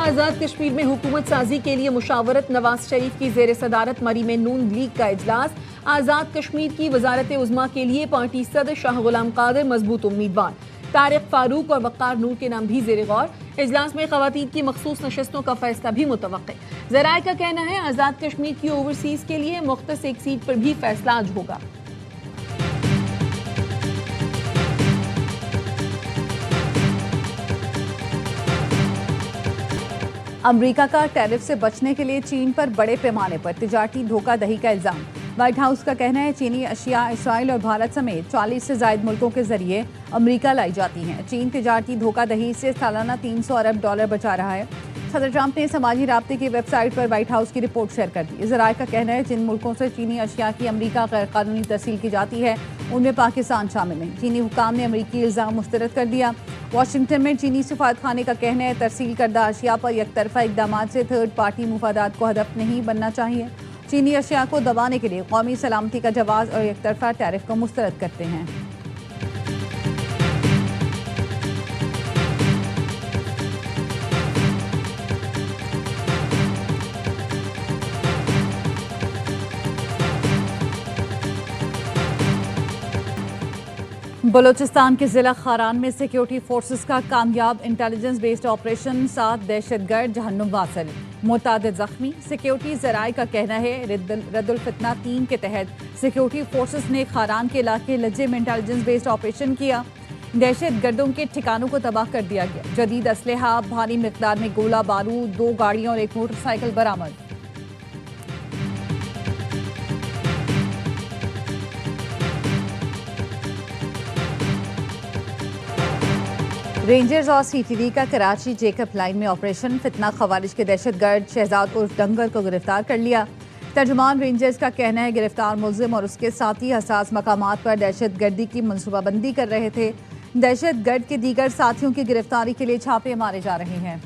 आज़ाद कश्मीर में हुकूमत साजी के लिए मुशावरत, नवाज शरीफ की जेर सदारत मरी में नून लीग का इजलास। आज़ाद कश्मीर की वजारत उज़्मा के लिए पार्टी सदर शाह गुलाम कादिर मजबूत उम्मीदवार, तारिक फारूक और वक़ार नूर के नाम भी ज़ेर गौर। इजलास में ख़वातीन की मखसूस नशस्तों का फैसला भी मुतवक्के। ज़राए का कहना है आज़ाद कश्मीर की ओवरसीज़ के लिए मुख्तस एक सीट पर भी फैसला आज होगा। अमेरिका का टैरिफ से बचने के लिए चीन पर बड़े पैमाने पर तिजारती धोखाधड़ी का इल्जाम। व्हाइट हाउस का कहना है चीनी अशिया इसराइल और भारत समेत 40 से ज़ायद मुल्कों के जरिए अमेरिका लाई जाती हैं। चीन तिजारती धोखाधड़ी से सालाना 300 अरब डॉलर बचा रहा है। सदर ट्रंप ने समाजी राब्ते की वेबसाइट पर व्हाइट हाउस की रिपोर्ट शेयर कर दी। ज़राए का कहना है जिन मुल्कों से चीनी अशिया की अमेरिका गैर कानूनी तरसील की जाती है उनमें पाकिस्तान शामिल नहीं। चीनी हुकाम ने अमेरिकी इल्ज़ाम मुस्तरद कर दिया। वाशिंगटन में चीनी सफारतखाने का कहना है तरसील करदा अशिया पर यकतरफा इकदाम से थर्ड पार्टी मुफादात को हदफ नहीं बनना चाहिए। चीनी अशिया को दबाने के लिए कौमी सलामती का जवाब और यकतरफा टैरिफ को मुस्तरद करते हैं। बलूचिस्तान के जिला खारान में सिक्योरिटी फोर्सेस का कामयाब इंटेलिजेंस बेस्ड ऑपरेशन, 7 दहशतगर्द जहन्नुम वासिल, मुतादिद जख्मी। सिक्योरिटी ज़राए का कहना है रद्दुल फितना 3 के तहत सिक्योरिटी फोर्सेस ने खारान के इलाके लज्जे में इंटेलिजेंस बेस्ड ऑपरेशन किया। दहशतगर्दों के ठिकानों को तबाह कर दिया गया। जदीद असलहा, भारी मिकदार में गोला बारूद, 2 गाड़ियां और 1 मोटरसाइकिल बरामद। रेंजर्स और सीटीडी का कराची जेकब लाइन में ऑपरेशन, फितना खवारिज के दहशतगर्द शहजाद उर्फ दंगर को गिरफ्तार कर लिया। तर्जुमान रेंजर्स का कहना है गिरफ्तार मुलजिम और उसके साथी हसास मकामात पर दहशतगर्दी की मनसूबाबंदी कर रहे थे। दहशतगर्द के दीगर साथियों की गिरफ्तारी के लिए छापे मारे जा रहे हैं।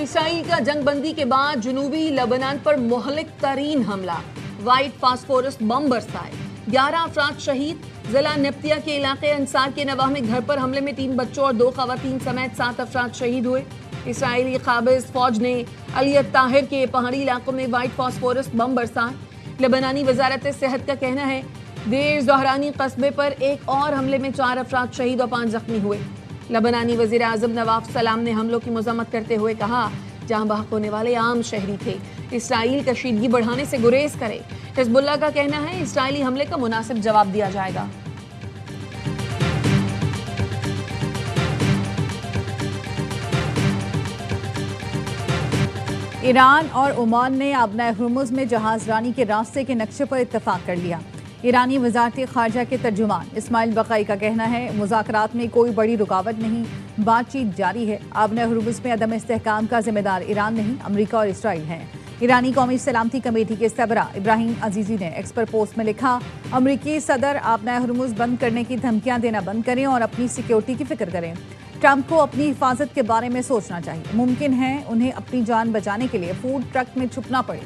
इसराइल का जंगबंदी के बाद जनूबी लेबनान पर मुहलिक तरीन हमला, वाइट फास्फोरस बम बरसाए, 11 अफराद शहीद। जिला नब्तिया के इलाके अंसार के नवाह में घर पर हमले में 3 बच्चों और 2 खवातीन समेत 7 अफराद शहीद हुए। इसराइली काबिज फौज ने अलियत ताहिर के पहाड़ी इलाकों में वाइट फास्फोरस बम बरसाए। लेबनानी वजारत सेहत का कहना है देर ज़ोहरानी कस्बे पर एक और हमले में 4 अफराद शहीद और 5 जख्मी हुए। लबनानी वज़ीर आज़म नवाफ सलाम ने हमलों की मज़म्मत करते हुए कहा जहां बहक होने वाले आम शहरी थे, इसराइल कशीदगी बढ़ाने से गुरेज करे। हिज़्बुल्लाह का कहना है इसराइली हमले का मुनासिब जवाब दिया जाएगा। ईरान और ओमान ने आबना हुर्मुज़ में जहाज रानी के रास्ते के नक्शे पर इत्तफाक कर लिया। ईरानी वज़ारत ख़ारजा के तर्जुमान इस्माइल बक़ाई का कहना है मुज़ाकरात में कोई बड़ी रुकावट नहीं, बातचीत जारी है। आबना हुर्मुज़ में अदम इस्तेहकाम का जिम्मेदार ईरान नहीं, अमरीका और इसराइल हैं। ईरानी कौमी सलामती कमेटी के सरबरा इब्राहिम अजीज़ी ने एक्स पर पोस्ट में लिखा अमरीकी सदर आबना हुर्मुज़ बंद करने की धमकियाँ देना बंद करें और अपनी सिक्योरिटी की फिक्र करें। ट्रंप को अपनी हिफाजत के बारे में सोचना चाहिए। मुमकिन है उन्हें अपनी जान बचाने के लिए फूड ट्रक में छुपना पड़े।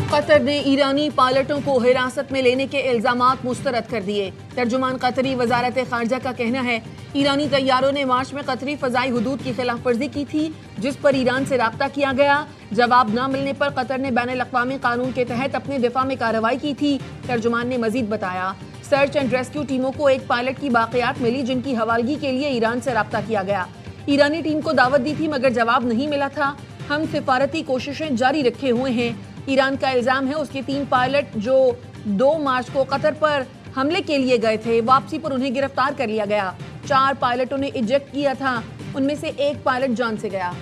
कतर ने ईरानी पायलटों को हिरासत में लेने के इल्जामात मुस्तरद कर दिए। तर्जुमान कतरी वजारत खारजा का कहना है ईरानी तैयारों ने मार्च में कतरी फजाई हुदूद की खिलाफ वर्जी की थी जिस पर ईरान से राब्ता किया गया। जवाब न मिलने पर कतर ने बैन अल-अक़वामी कानून के तहत अपने दिफा में कार्रवाई की थी। तर्जुमान ने मजीद बताया सर्च एंड रेस्क्यू टीमों को एक पायलट की बाक़ियात मिली जिनकी हवालगी के लिए ईरान से राब्ता किया गया। ईरानी टीम को दावत दी थी मगर जवाब नहीं मिला था। हम सिफारती कोशिशें जारी रखे हुए हैं। ईरान का इल्जाम है उसके 3 पायलट जो 2 मार्च को कतर पर हमले के लिए गए थे, वापसी पर उन्हें गिरफ्तार कर लिया गया। 4 पायलटों ने इजेक्ट किया था, उनमें से 1 पायलट जान से गया।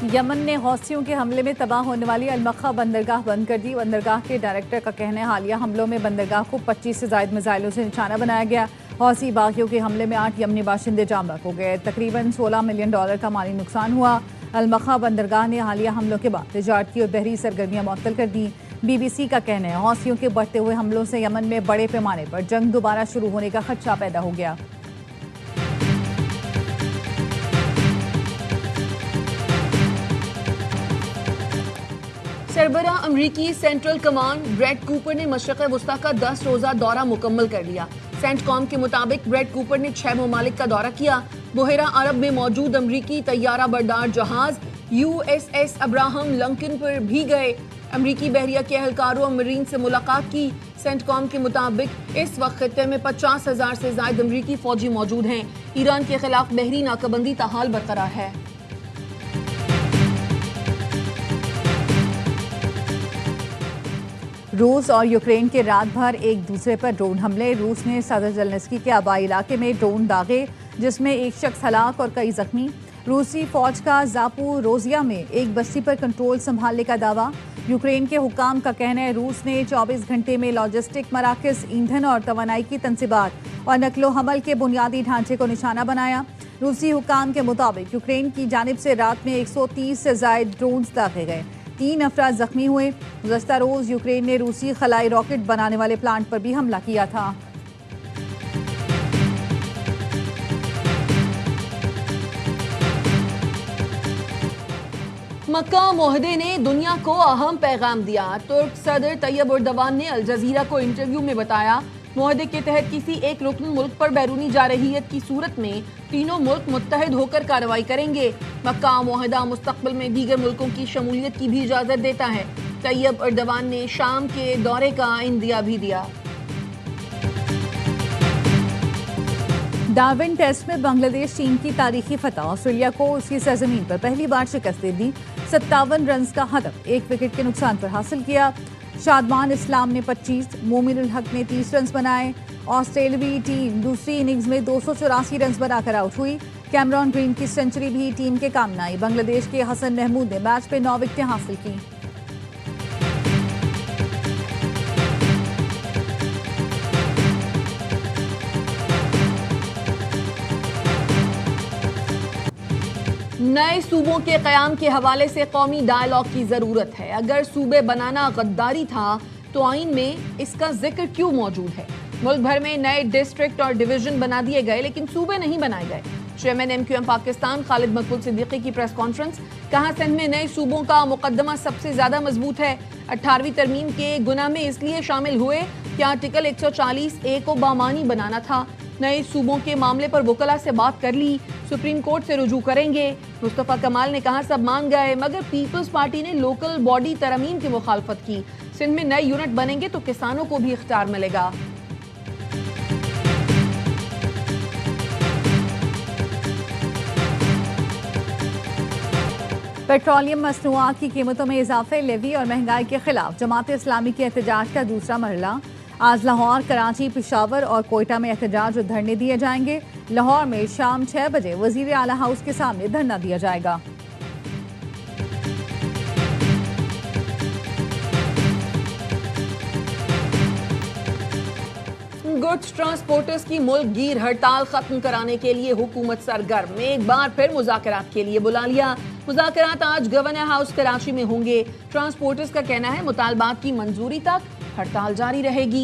यमन ने हौसियों के हमले में तबाह होने वाली अलमक्खा बंदरगाह बंद कर दी। बंदरगाह के डायरेक्टर का कहना है हालिया हमलों में बंदरगाह को 25 से ज़ायद मिसाइलों से निशाना बनाया गया। हौसी बागियों के हमले में 8 यमनी बाशिंदे जाम बहक हो गए। तकरीबन $16 मिलियन का माली नुकसान हुआ। अलमखा बंदरगाह ने हालिया हमलों के बाद तिजारती और बहरी सरगर्मियां मुअत्तल कर दी। BBC का कहना है हौसियों के बढ़ते हुए हमलों से यमन में बड़े पैमाने पर जंग दोबारा शुरू होने का खदशा पैदा हो गया। सरबरा अमरीकी सेंट्रल कमांड ब्रेड कूपर ने मशरक़ वस्ता का 10 रोज़ा दौरा मुकम्मल कर लिया। सेंटकॉम के मुताबिक ब्रेड कूपर ने 6 ममालिक का दौरा किया। बुहेरा अरब में मौजूद अमरीकी तैयारा बरदार जहाज USS अब्राहम लिंकन पर भी गए। अमरीकी बहरिया के एहलकारों और मरीन से मुलाकात की। सेंटकॉम के मुताबिक इस वक्त खित्ते में 50,000 से ज्यादा अमरीकी फौजी मौजूद हैं। ईरान के खिलाफ बहरी नाकाबंदी ताहाल बरकरार है। रूस और यूक्रेन के रात भर एक दूसरे पर ड्रोन हमले। रूस ने सदर ज़ेलेंस्की के आबाई इलाके में ड्रोन दागे जिसमें एक शख्स हलाक और कई जख्मी। रूसी फौज का जापोरोजिया में एक बस्ती पर कंट्रोल संभालने का दावा। यूक्रेन के हुकाम का कहना है रूस ने 24 घंटे में लॉजिस्टिक मराकज़, ईंधन और तवानाई की तंसीबात और नकलो हमल के बुनियादी ढांचे को निशाना बनाया। रूसी हुकाम के मुताबिक यूक्रेन की जानिब से रात में 130 से ज़ायद ड्रोन दागे गए। 3 अफराद जख्मी हुए। गुज़श्ता रोज़ यूक्रेन ने रूसी खलाई रॉकेट बनाने वाले प्लांट पर भी हमला किया था। मक्का मुआहदे ने दुनिया को अहम पैगाम दिया। तुर्क सदर तैयब एर्दोगान ने अल जजीरा को इंटरव्यू में बताया मुआहदे के तहत किसी एक रुकन मुल्क पर बैरूनी जारहियत की सूरत में तीनों मुल्क मुत्तहिद होकर कार्रवाई करेंगे। मक्का मुआहदा मुस्तकबिल में दीगर मुल्कों की शमूलियत की भी इजाजत देता है। तैयब एर्दोगान ने शाम के दौरे का इंदिया भी दिया। डार्विन टेस्ट में बांग्लादेश टीम की तारीखी फतह। ऑस्ट्रेलिया को उसकी सरजमीन पर पहली बार शिकस्त दे दी। 57 रन का हदफ 1 विकेट के नुकसान पर हासिल किया। शादमान इस्लाम ने 25, मोमिनुल हक ने 30 रन बनाए। ऑस्ट्रेलियावी टीम दूसरी इनिंग्स में 284 रन बनाकर आउट हुई। कैमरॉन ग्रीन की सेंचुरी भी टीम के काम न आई। बांग्लादेश के हसन महमूद ने मैच में 9 विकेटें हासिल की। नए सूबों के क़याम के हवाले से कौमी डायलॉग की ज़रूरत है। अगर सूबे बनाना गद्दारी था तो आइन में इसका जिक्र क्यों मौजूद है? मुल्क भर में नए डिस्ट्रिक्ट और डिवीजन बना दिए गए लेकिन सूबे नहीं बनाए गए। चेयरमैन MQM पाकिस्तान खालिद मकबूल सिद्दीकी की प्रेस कॉन्फ्रेंस। कहा सिंध में नए सूबों का मुकदमा सबसे ज्यादा मजबूत है। 18वीं तरमीम के गुनाह में इसलिए शामिल हुए कि आर्टिकल 140A को बामानी बनाना था। नए सूबों के मामले पर वकला से बात कर ली, सुप्रीम कोर्ट से रुजू करेंगे। मुस्तफा कमाल ने कहा सब मान गए मगर पीपल्स पार्टी ने लोकल बॉडी तरमीम की मुखालफत की। सिंध में नए यूनिट बनेंगे तो किसानों को भी इख्तियार मिलेगा। पेट्रोलियम मसनूआत की कीमतों में इजाफे, लेवी और महंगाई के खिलाफ जमात इस्लामी के एहतजाज का दूसरा मरहला। आज लाहौर, कराची, पेशावर और कोयटा में एहतजाज और धरने दिए जाएंगे। लाहौर में शाम 6 बजे वजीर आला हाउस के सामने धरना दिया जाएगा। गुड्स ट्रांसपोर्टर्स की मुल्क गिर हड़ताल खत्म कराने के लिए हुकूमत सरगर्म। एक बार फिर मुज़ाकरात के लिए बुला लिया। मुज़ाकरात आज गवर्नर हाउस कराची में होंगे। ट्रांसपोर्टर्स का कहना है मुतालबात की मंजूरी तक हड़ताल जारी रहेगी।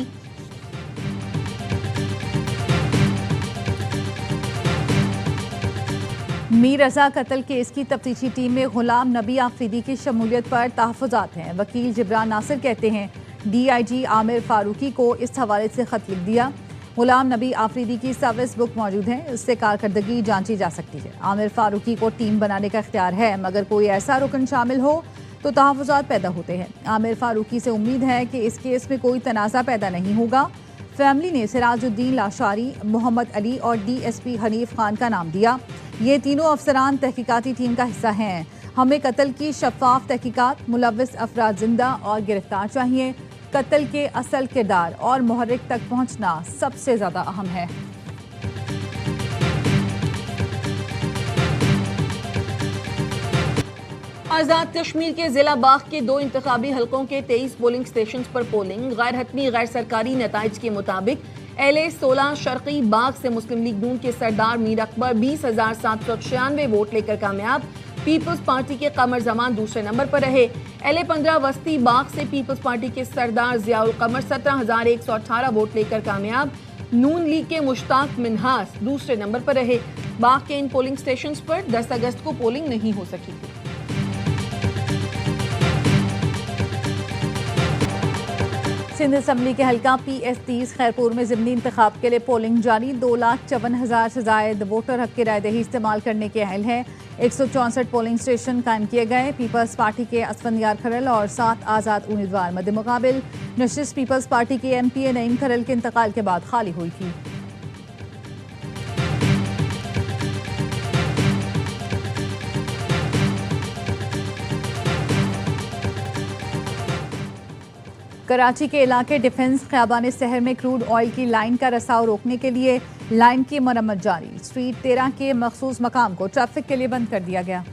मीर रजा कत्ल केस की तफ्तीशी टीम में गुलाम नबी आफरीदी की शमूलियत पर तहफ़्फ़ुज़ात हैं। वकील जिब्रान नासिर कहते हैं DIG आमिर फारूकी को इस हवाले से खत लिख दिया। गुलाम नबी आफरीदी की सर्विस बुक मौजूद है, इससे कारकर्दगी जांची जा सकती है। आमिर फारूकी को टीम बनाने का इख्तियार है मगर कोई ऐसा रुकन शामिल हो तो तहफ़्फ़ुज़ात पैदा होते हैं। आमिर फारूकी से उम्मीद है कि इस केस में कोई तनाज़ा पैदा नहीं होगा। फैमिली ने सिराजुद्दीन लाशारी, मोहम्मद अली और DSP हनीफ खान का नाम दिया। ये तीनों अफसरान तहकीकाती टीम का हिस्सा हैं। हमें कत्ल की शफाफ तहकीकात, मुलव्विस अफराद जिंदा और गिरफ्तार चाहिए। कत्ल के असल किरदार और मुहर्रिक तक पहुंचना सबसे ज्यादा अहम है। आज़ाद कश्मीर के जिला बाग के 2 इंतखाबी हलकों के 23 पोलिंग स्टेशन पर पोलिंग। गैर हतमी गैर सरकारी नताइज के मुताबिक LA 16 शर्की बाग से मुस्लिम लीग नून के सरदार मीर अकबर 20,796 वोट लेकर कामयाब। पीपल्स पार्टी के कमर जमान दूसरे नंबर पर रहे। LA 15 वस्ती बाग से पीपल्स पार्टी के सरदार जियाउल कमर 17,118 वोट लेकर कामयाब। नून लीग के मुश्ताक मिन्हास दूसरे नंबर पर रहे। बाग के इन पोलिंग स्टेशंस पर 10 अगस्त को पोलिंग नहीं हो सकी थी। सिंध असम्बली के हल्का PS30 खैरपुर में ज़िमनी इंतखाब के लिए पोलिंग जारी। 2,54,000 से जायद वोटर हक की रायदही इस्तेमाल करने के अहल हैं। 164 पोलिंग स्टेशन कायम किए गए। पीपल्स पार्टी के असफंदियार खरल और 7 आज़ाद उम्मीदवार मद्दे मुकाबिल। नशिस्त पीपल्स पार्टी की MPA नईम खरल के इंतकाल के बाद खाली हुई थी। कराची के इलाके डिफेंस ख़ियाबान शहर में क्रूड ऑयल की लाइन का रसाव रोकने के लिए लाइन की मरम्मत जारी। स्ट्रीट 13 के मखसूस मकाम को ट्रैफिक के लिए बंद कर दिया गया।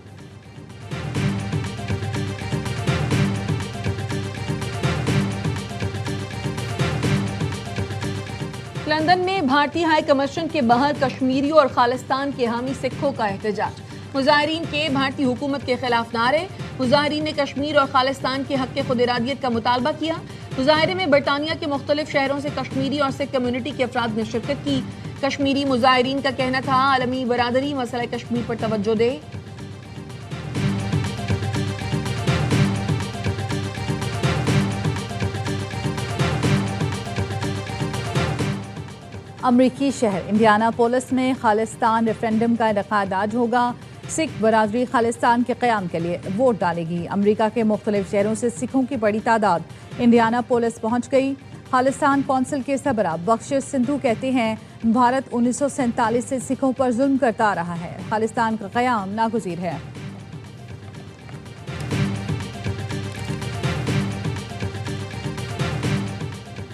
लंदन में भारतीय हाई कमीशन के बाहर कश्मीरी और खालिस्तान के हामी सिखों का एहतजाज। मुजाहिरीन के भारतीय हुकूमत के खिलाफ नारे। मुजाहिरीन ने कश्मीर और खालिस्तान के हक खुद इरादियत का मुतालबा किया। मुजाहिरे में बरतानिया के मुख्तलिफ शहरों से कश्मीरी और सिख कम्युनिटी के अफराद ने शिरकत की। कश्मीरी मुजाहिरीन का कहना था आलमी बरादरी मसला कश्मीर पर तवज्जो दे। अमरीकी शहर इंडियानापोलिस में खालिस्तान रेफरेंडम का इनेकाद आज होगा। सिख बरादरी खालिस्तान के क़याम के लिए वोट डालेगी। अमरीका के मुख्तलिफ शहरों से सिखों की बड़ी तादाद इंडियानापोलिस पहुंच गई। खालिस्तान कौंसिल के सरबराह बख्शिश सिंधु कहते हैं भारत 1947 से सिखों पर जुल्म करता आ रहा है। खालिस्तान का क़याम नागुज़ीर है।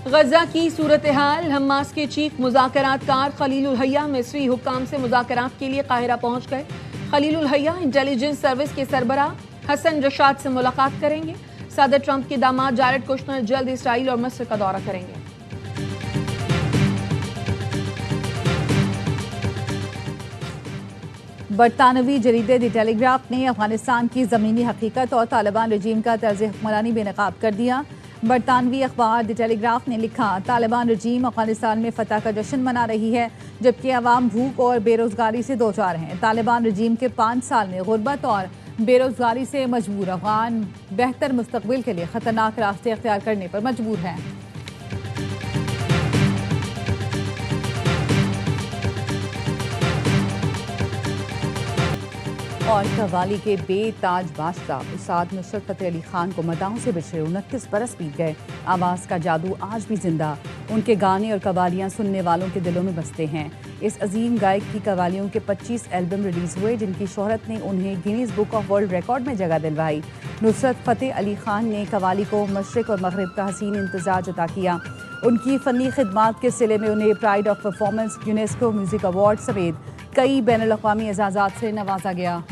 गजा की सूरत हाल। हमास के चीफ मुज़ाकरातकार खलीलुल हैया मिस्री हुक्काम से मुज़ाकरात के लिए काहिरा पहुंच गए। खलीलुल हैया इंटेलिजेंस सर्विस के सरबराह हसन रशाद से मुलाकात करेंगे। सदर ट्रंप के दामाद जारेड कुश्नर जल्द इसराइल और मिस्र का दौरा करेंगे। बरतानवी जरीदे द टेलीग्राफ ने अफगानिस्तान की ज़मीनी हकीकत और तालिबान रजीम का तर्ज हुक्मरानी बेनकाब कर दिया। बरतानवी अखबार द टेलीग्राफ ने लिखा, तालिबान रजीम अफगानिस्तान में फतह का जश्न मना रही है जबकि अवाम भूख और बेरोजगारी से दो चार हैं। तालिबान रजीम के 5 साल में गुर्बत और बेरोजगारी से मजबूर अफगान बेहतर मुस्तकबिल के लिए खतरनाक रास्ते अख्तियार करने पर मजबूर हैं। और कव्वाली के बेताज बादशाह उस्ताद नुसरत फतेह अली खान को मदाहों से बिछड़े 29 बरस बीत गए। आवाज़ का जादू आज भी जिंदा। उनके गाने और कव्वालियाँ सुनने वालों के दिलों में बसते हैं। इस अजीम गायक की कव्वालियों के 25 एल्बम रिलीज़ हुए जिनकी शोहरत ने उन्हें Guinness book of world record में जगह दिलवाई। नुसरत फतेह अली खान ने कव्वाली को मशरिक़ और मगरिब का हसीन इम्तिज़ाज अता किया। उनकी फ़नी खिदमात के सिले में उन्हें pride of performance, UNESCO music award समेत कई बैनुल अक़वामी एजाज़ात से नवाजा गया।